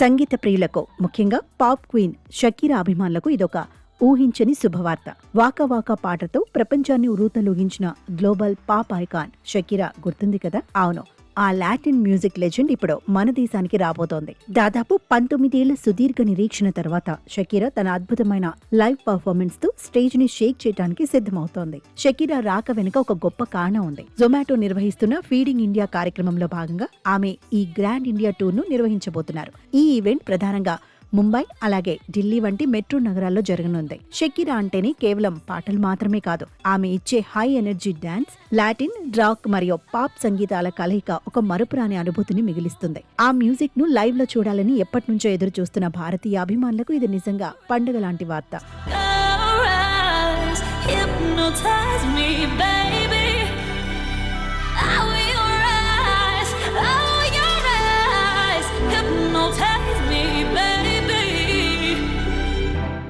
సంగీత ప్రియులకు, ముఖ్యంగా pop queen Shakira అభిమానులకు ఇదొక ఊహించని శుభవార్త. వాకా వాకా పాటతో ప్రపంచాన్ని ఉరూతలూగించిన గ్లోబల్ పాప్ ఐకాన్ షకీరా గుర్తుంది కదా? అవును, ఆ లాటిన్ మ్యూజిక్ లెజెండ్ ఇప్పుడు మన దేశానికి రాబోతోంది. దాదాపు 19 ఏళ్ల సుదీర్ఘ నిరీక్షణ తర్వాత షకీరా తన అద్భుతమైన లైవ్ పర్ఫార్మెన్స్ తో స్టేజ్ ని షేక్ చేయడానికి సిద్ధమవుతోంది. షకీరా రాక వెనుక ఒక గొప్ప కారణం ఉంది. జొమాటో నిర్వహిస్తున్న ఫీడింగ్ ఇండియా కార్యక్రమంలో భాగంగా ఆమె ఈ గ్రాండ్ ఇండియా టూర్ ను నిర్వహించబోతున్నారు. ఈ ఈవెంట్ ప్రధానంగా ముంబై అలాగే ఢిల్లీ వంటి మెట్రో నగరాల్లో జరగనుంది. షకీరా అంటేనే కేవలం పాటలు మాత్రమే కాదు, ఆమె ఇచ్చే high energy dance, Latin, rock మరియు పాప్ సంగీతాల కలయిక ఒక మరుపురాని అనుభూతిని మిగిలిస్తుంది. ఆ మ్యూజిక్ ను లైవ్ లో చూడాలని ఎప్పటినుంచో ఎదురు చూస్తున్న భారతీయ అభిమానులకు ఇది నిజంగా పండుగ లాంటి వార్త.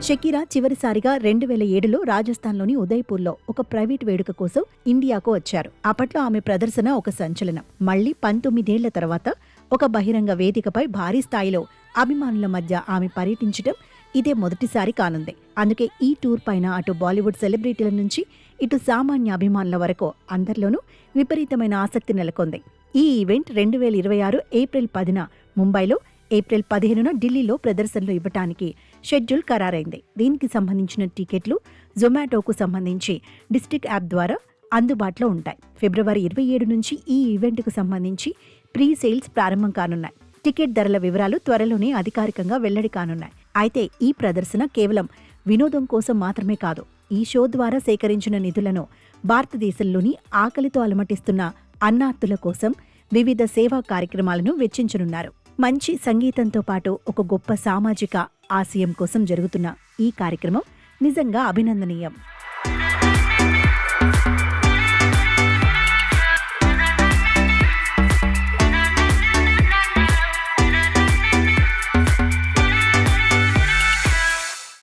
షకీరా చివరిసారిగా 2007లో రాజస్థాన్లోని ఉదయ్పూర్లో ఒక ప్రైవేట్ వేడుక కోసం ఇండియాకు వచ్చారు. అప్పట్లో ఆమె ప్రదర్శన ఒక సంచలనం. మళ్లీ 19 ఏళ్ల తర్వాత ఒక బహిరంగ వేదికపై భారీ స్థాయిలో అభిమానుల మధ్య ఆమె పర్యటించడం ఇదే మొదటిసారి కానుంది. అందుకే ఈ టూర్ పైన అటు బాలీవుడ్ సెలబ్రిటీల నుంచి ఇటు సామాన్య అభిమానుల వరకు అందరిలోనూ విపరీతమైన ఆసక్తి నెలకొంది. ఈ ఈవెంట్ 2026 ఏప్రిల్ 10న ముంబైలో, ఏప్రిల్ 15న ఢిల్లీలో ప్రదర్శనలు ఇవ్వటానికి షెడ్యూల్ ఖరారైంది. దీనికి సంబంధించిన టికెట్లు జొమాటోకు సంబంధించి డిస్ట్రిక్ట్ యాప్ ద్వారా అందుబాటులో ఉంటాయి. ఫిబ్రవరి 27 నుంచి ఈ ఈవెంట్కు సంబంధించి ప్రీ సేల్స్ ప్రారంభం కానున్నాయి. టికెట్ ధరల వివరాలు త్వరలోనే అధికారికంగా వెల్లడి కానున్నాయి. అయితే ఈ ప్రదర్శన కేవలం వినోదం కోసం మాత్రమే కాదు. ఈ షో ద్వారా సేకరించిన నిధులను భారతదేశంలోని ఆకలితో అలమటిస్తున్న అన్నార్తుల కోసం వివిధ సేవా కార్యక్రమాలను వెచ్చించనున్నారు. మంచి సంగీతంతో పాటు ఒక గొప్ప సామాజిక ఆశయం కోసం జరుగుతున్న ఈ కార్యక్రమం నిజంగా అభినందనీయం.